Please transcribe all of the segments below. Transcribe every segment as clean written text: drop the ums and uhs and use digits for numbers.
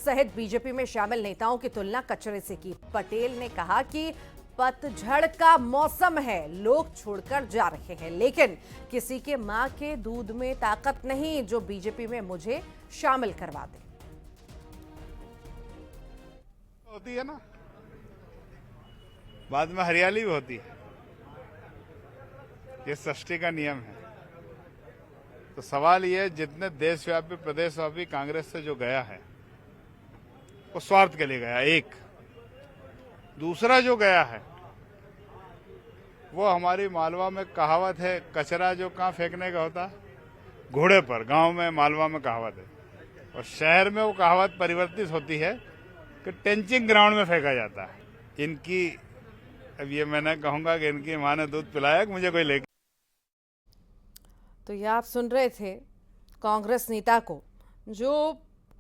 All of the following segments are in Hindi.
सहित बीजेपी में शामिल नेताओं की तुलना कचरे से की। पटेल ने कहा कि पतझड़ का मौसम है, लोग छोड़कर जा रहे हैं, लेकिन किसी के मां के दूध में ताकत नहीं जो बीजेपी में मुझे शामिल करवा दे। होती है ना, बाद में हरियाली भी होती है, ये सृष्टि का नियम है। तो सवाल ये है, जितने देशव्यापी प्रदेशव्यापी कांग्रेस से जो गया है वो स्वार्थ के लिए गया, एक। दूसरा जो गया है वो हमारी मालवा में कहावत है, कचरा जो कहाँ फेंकने का होता है, घोड़े पर। गांव में मालवा में कहावत है, और शहर में वो कहावत परिवर्तित होती है कि टेंचिंग ग्राउंड में फेंका जाता है। इनकी अब ये मैं कहूंगा कि इनकी माँ ने दूध पिलाया कि मुझे कोई लेके। तो ये आप सुन रहे थे कांग्रेस नेता को, जो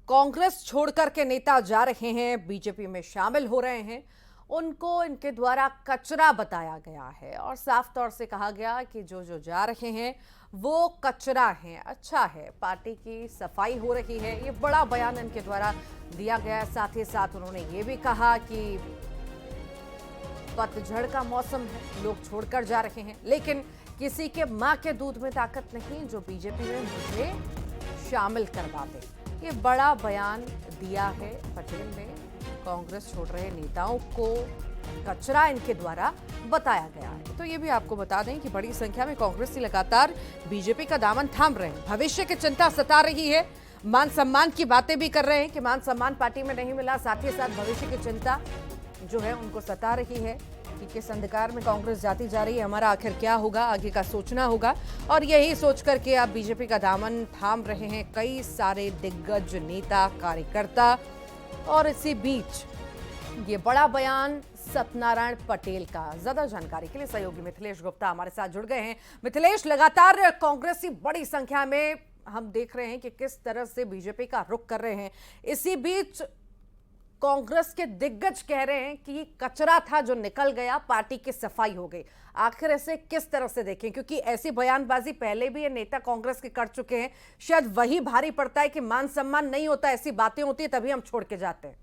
कांग्रेस छोड़कर के नेता जा रहे हैं, बीजेपी में शामिल हो रहे हैं, उनको इनके द्वारा कचरा बताया गया है और साफ तौर से कहा गया कि जो जो जा रहे हैं वो कचरा हैं। अच्छा है, पार्टी की सफाई हो रही है, ये बड़ा बयान इनके द्वारा दिया गया। साथ ही साथ उन्होंने ये भी कहा कि पतझड़ का मौसम है, लोग छोड़कर जा रहे हैं, लेकिन किसी के मां के दूध में ताकत नहीं जो बीजेपी में मुझे शामिल करवा दे। ये बड़ा बयान दिया है पटेल ने। कांग्रेस छोड़ रहे नेताओं को कचरा इनके द्वारा बताया गया है। तो ये भी आपको बता दें कि बड़ी संख्या में कांग्रेसी लगातार बीजेपी का दामन थाम रहे हैं। भविष्य की चिंता सता रही है, मान सम्मान की बातें भी कर रहे हैं कि मान सम्मान पार्टी में नहीं मिला। साथ ही साथ भविष्य की चिंता जो है उनको सता रही है कि किस अंधकार में कांग्रेस जाती जा रही है, हमारा आखिर क्या होगा, आगे का सोचना होगा। और यही सोच करके आप बीजेपी का दामन थाम रहे हैं कई सारे दिग्गज नेता कार्यकर्ता। और इसी बीच ये बड़ा बयान सत्यनारायण पटेल का। ज्यादा जानकारी के लिए सहयोगी मिथिलेश गुप्ता हमारे साथ जुड़ गए हैं। मिथिलेश, लगातार कांग्रेसी बड़ी संख्या में हम देख रहे हैं कि किस तरह से बीजेपी का रुख कर रहे हैं। इसी बीच कांग्रेस के दिग्गज कह रहे हैं कि ये कचरा था जो निकल गया, पार्टी की सफाई हो गई। आखिर ऐसे किस तरह से देखें, क्योंकि ऐसी बयानबाजी पहले भी ये नेता कांग्रेस के कर चुके हैं। शायद वही भारी पड़ता है कि मान सम्मान नहीं होता, ऐसी बातें होती है तभी हम छोड़ के जाते हैं।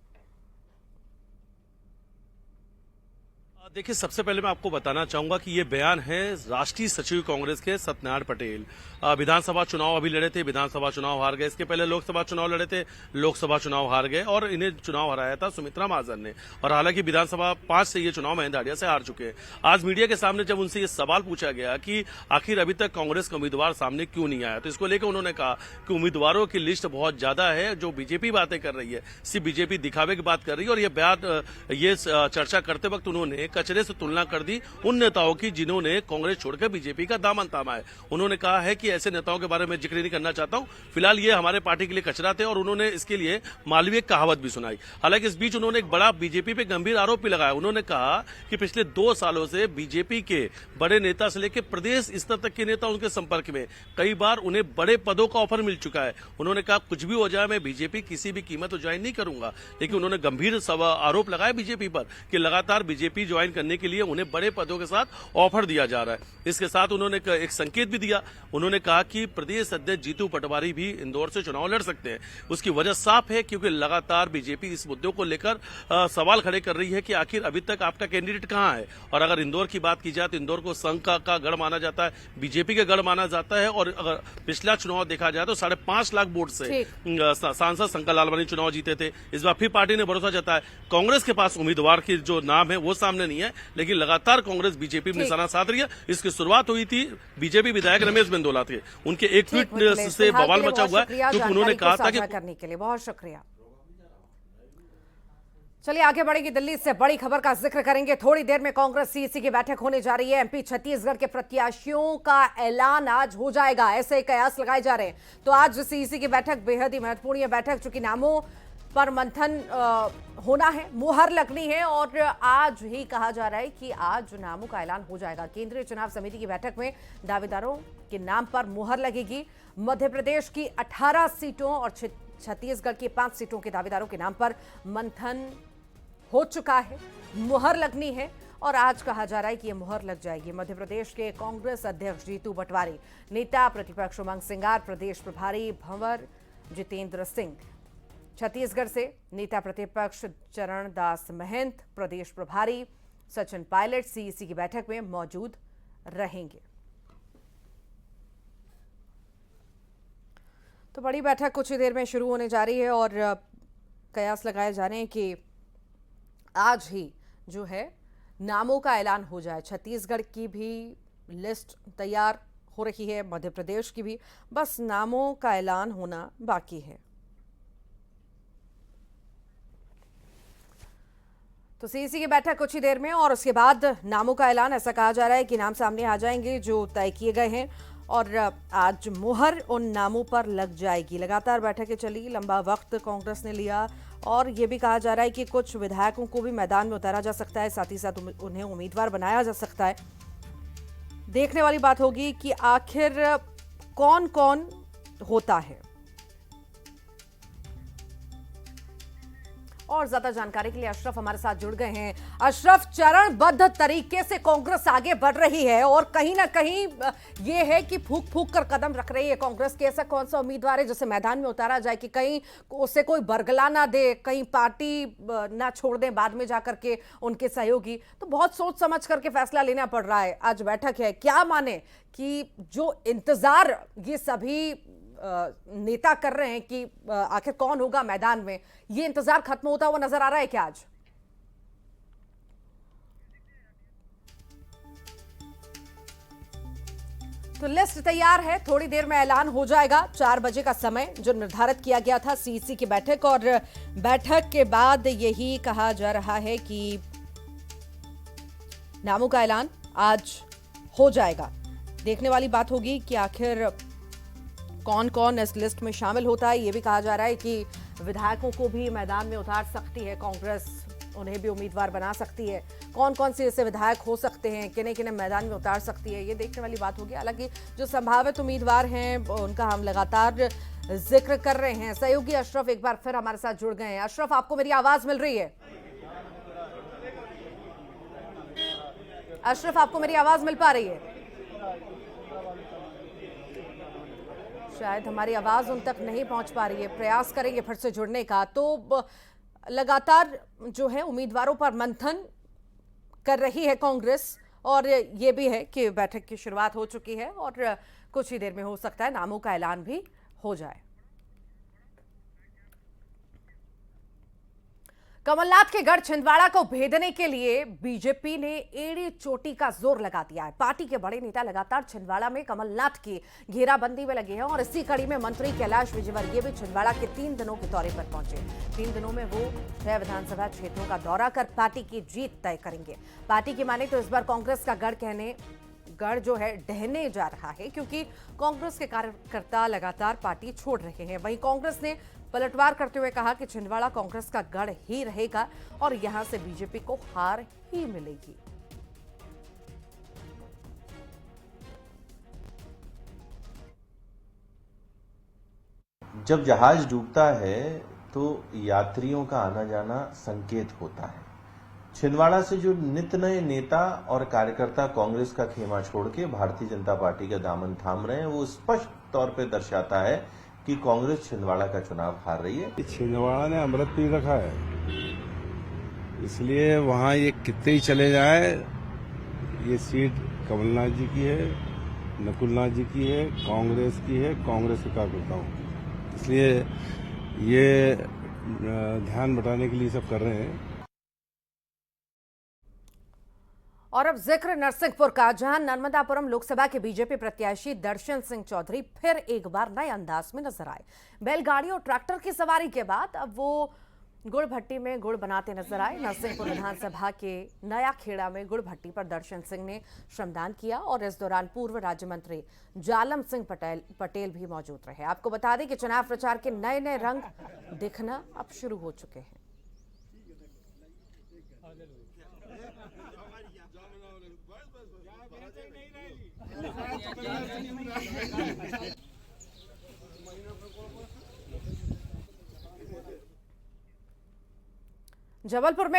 देखिए, सबसे पहले मैं आपको बताना चाहूंगा कि ये बयान है राष्ट्रीय सचिव कांग्रेस के सत्यनारायण पटेल। विधानसभा चुनाव अभी लड़े थे, विधानसभा चुनाव हार गए। इसके पहले लोकसभा चुनाव लड़े थे, लोकसभा चुनाव हार गए, और इन्हें चुनाव हराया था सुमित्रा महाजन ने। और हालांकि विधानसभा 5 से ये चुनाव महेंद्र से हार चुके हैं। आज मीडिया के सामने जब उनसे ये सवाल पूछा गया कि आखिर अभी तक कांग्रेस का उम्मीदवार सामने क्यों नहीं आया, तो इसको लेकर उन्होंने कहा कि उम्मीदवारों की लिस्ट बहुत ज्यादा है, जो बीजेपी बातें कर रही है, सिर्फ बीजेपी दिखावे की बात कर रही है। और ये बयान, ये चर्चा करते वक्त उन्होंने कचरे से तुलना कर दी उन नेताओं की जिन्होंने कांग्रेस छोड़कर बीजेपी का दामन थामा है। उन्होंने कहा है कि ऐसे नेताओं के बारे में जिक्र नहीं करना चाहता हूं, फिलहाल ये हमारे पार्टी के लिए कचरा थे, और उन्होंने इसके लिए मालवीय कहावत भी सुनाई। हालांकि इस बीच उन्होंने एक बड़ा बीजेपी पे गंभीर आरोप भी लगाया। उन्होंने कहा कि पिछले 2 सालों से बीजेपी के बड़े नेता से लेकर प्रदेश स्तर तक के नेता उनके संपर्क में, कई बार उन्हें बड़े पदों का ऑफर मिल चुका है। उन्होंने कहा कुछ भी हो जाए, मैं बीजेपी किसी भी कीमत पर ज्वाइन नहीं करूंगा। लेकिन उन्होंने गंभीर आरोप लगाया बीजेपी पर कि लगातार बीजेपी ज्वाइन करने के लिए उन्हें बड़े पदों के साथ ऑफर दिया जा रहा है। इसके साथ उन्होंने एक संकेत भी दिया। उन्होंने कहा कि प्रदेश अध्यक्ष जीतू पटवारी भी इंदौर से चुनाव लड़ सकते हैं। उसकी वजह साफ है, क्योंकि लगातार बीजेपी इस मुद्दों को लेकर सवाल खड़े कर रही है कि आखिर अभी तक आपका कैंडिडेट कहां है। और अगर इंदौर की बात की जाए तो इंदौर को संघ का गढ़ माना जाता है, बीजेपी का गढ़ माना जाता है। और अगर पिछला चुनाव देखा जाए तो 5.5 लाख वोट से सांसद शंकर लालवानी चुनाव जीते थे। इस बार फिर पार्टी ने भरोसा जताया। कांग्रेस के पास उम्मीदवार की जो नाम है वो सामने नहीं है, लेकिन लगातार कांग्रेस बीजेपी में निशाना साध रही है। इसकी शुरुआत हुई थी बीजेपी विधायक रमेश बिंदोला थे, उनके एक ट्वीट से बवाल मचा हुआ है, क्योंकि उन्होंने कहा था कि करने के लिए बहुत शुक्रिया। चलिए आगे बढ़ेंगे, दिल्ली से बड़ी खबर का जिक्र करेंगे। थोड़ी देर में कांग्रेस सीईसी की बैठक होने जा रही है। एमपी छत्तीसगढ़ के प्रत्याशियों का ऐलान आज हो जाएगा, ऐसे कयास लगाए जा रहे हैं। तो आज सीईसी की बैठक बेहद ही महत्वपूर्ण है बैठक, चूंकि नामों पर मंथन होना है, मुहर लगनी है, और आज ही कहा जा रहा है कि आज नामों का ऐलान हो जाएगा। केंद्रीय चुनाव समिति की बैठक में दावेदारों के नाम पर मुहर लगेगी। मध्य प्रदेश की 18 सीटों और छत्तीसगढ़ की 5 सीटों के दावेदारों के नाम पर मंथन हो चुका है, मुहर लगनी है, और आज कहा जा रहा है कि यह मुहर लग जाएगी। मध्य प्रदेश के कांग्रेस अध्यक्ष जीतू पटवारी, नेता प्रतिपक्ष उमंग सिंगार, प्रदेश प्रभारी भंवर जितेंद्र सिंह, छत्तीसगढ़ से नेता प्रतिपक्ष चरण दास महंत, प्रदेश प्रभारी सचिन पायलट सीईसी की बैठक में मौजूद रहेंगे। तो बड़ी बैठक कुछ ही देर में शुरू होने जा रही है और कयास लगाए जा रहे हैं कि आज ही जो है नामों का ऐलान हो जाए। छत्तीसगढ़ की भी लिस्ट तैयार हो रही है, मध्य प्रदेश की भी, बस नामों का ऐलान होना बाकी है। तो सीईसी की बैठक कुछ ही देर में और उसके बाद नामों का ऐलान, ऐसा कहा जा रहा है कि नाम सामने आ जाएंगे जो तय किए गए हैं और आज मुहर उन नामों पर लग जाएगी। लगातार बैठकें चली, लंबा वक्त कांग्रेस ने लिया और ये भी कहा जा रहा है कि कुछ विधायकों को भी मैदान में उतारा जा सकता है, साथ ही साथ उन्हें उम्मीदवार बनाया जा सकता है। देखने वाली बात होगी कि आखिर कौन कौन होता है। और ज्यादा जानकारी के लिए अशरफ हमारे साथ जुड़ गए हैं। अशरफ, चरणबद्ध तरीके से कांग्रेस आगे बढ़ रही है और कहीं ना कहीं ये है कि फूक फूक कर कदम रख रही है कांग्रेस के। ऐसा कौन सा उम्मीदवार है जिसे मैदान में उतारा जाए कि कहीं उसे कोई बरगला ना दे, कहीं पार्टी ना छोड़ दें बाद में जाकर के उनके सहयोगी। तो बहुत सोच समझ करके फैसला लेना पड़ रहा है। आज बैठक है, क्या माने कि जो इंतजार ये सभी नेता कर रहे हैं कि आखिर कौन होगा मैदान में, ये इंतजार खत्म होता हुआ नजर आ रहा है क्या आज? तो लिस्ट तैयार है, थोड़ी देर में ऐलान हो जाएगा। 4 बजे का समय जो निर्धारित किया गया था सीईसी की बैठक, और बैठक के बाद यही कहा जा रहा है कि नामों का ऐलान आज हो जाएगा। देखने वाली बात होगी कि आखिर कौन कौन इस लिस्ट में शामिल होता है। यह भी कहा जा रहा है कि विधायकों को भी मैदान में उतार सकती है कांग्रेस, उन्हें भी उम्मीदवार बना सकती है। कौन कौन से ऐसे विधायक हो सकते हैं, किन्हें किन्हें मैदान में उतार सकती है, ये देखने वाली बात होगी। हालांकि जो संभावित उम्मीदवार हैं उनका हम लगातार जिक्र कर रहे हैं। सहयोगी अशरफ एक बार फिर हमारे साथ जुड़ गए हैं। अशरफ, आपको मेरी आवाज मिल रही है? अशरफ, आपको मेरी आवाज मिल पा रही है? शायद हमारी आवाज उन तक नहीं पहुंच पा रही है, प्रयास करेंगे फिर से जुड़ने का। तो लगातार जो है उम्मीदवारों पर मंथन कर रही है कांग्रेस और ये भी है कि बैठक की शुरुआत हो चुकी है और कुछ ही देर में हो सकता है नामों का ऐलान भी हो जाए। कमलनाथ के गढ़ छिंदवाड़ा को भेदने के लिए बीजेपी ने एड़ी चोटी का जोर लगा दिया है। पार्टी के बड़े नेता लगातार छिंदवाड़ा में कमलनाथ की घेराबंदी में लगे हैं और इसी कड़ी में मंत्री कैलाश विजयवर्गीय भी छिंदवाड़ा के 3 दिनों के दौरे पर पहुंचे। 3 दिनों में वो 6 विधानसभा क्षेत्रों का दौरा कर पार्टी की जीत तय करेंगे। पार्टी की माने तो इस बार कांग्रेस का गढ़ जो है ढहने जा रहा है, क्योंकि कांग्रेस के कार्यकर्ता लगातार पार्टी छोड़ रहे हैं। वहीं कांग्रेस ने पलटवार करते हुए कहा कि छिंदवाड़ा कांग्रेस का गढ़ ही रहेगा और यहां से बीजेपी को हार ही मिलेगी। जब जहाज डूबता है तो यात्रियों का आना जाना संकेत होता है। छिंदवाड़ा से जो नित नए नेता और कार्यकर्ता कांग्रेस का खेमा छोड़ के भारतीय जनता पार्टी का दामन थाम रहे हैं, वो स्पष्ट तौर पे दर्शाता है कि कांग्रेस छिंदवाड़ा का चुनाव हार रही है। छिंदवाड़ा ने अमृत पी रखा है, इसलिए वहां ये कितने ही चले जाए, ये सीट कमलनाथ जी की है, नकुलनाथ जी की है, कांग्रेस की है, कांग्रेस का कार्यकर्ता हूं, इसलिए ये ध्यान बटाने के लिए सब कर रहे हैं। और अब जिक्र नरसिंहपुर का, जहां नर्मदापुरम लोकसभा के बीजेपी प्रत्याशी दर्शन सिंह चौधरी फिर एक बार नए अंदाज में नजर आए। बैलगाड़ी और ट्रैक्टर की सवारी के बाद अब वो गुड़ भट्टी में गुड़ बनाते नजर आए। नरसिंहपुर विधानसभा के नया खेड़ा में गुड़ भट्टी पर दर्शन सिंह ने श्रमदान किया और इस दौरान पूर्व राज्य मंत्री जालम सिंह पटेल भी मौजूद रहे। आपको बता दें कि चुनाव प्रचार के नए नए रंग दिखना अब शुरू हो चुके हैं। जबलपुर में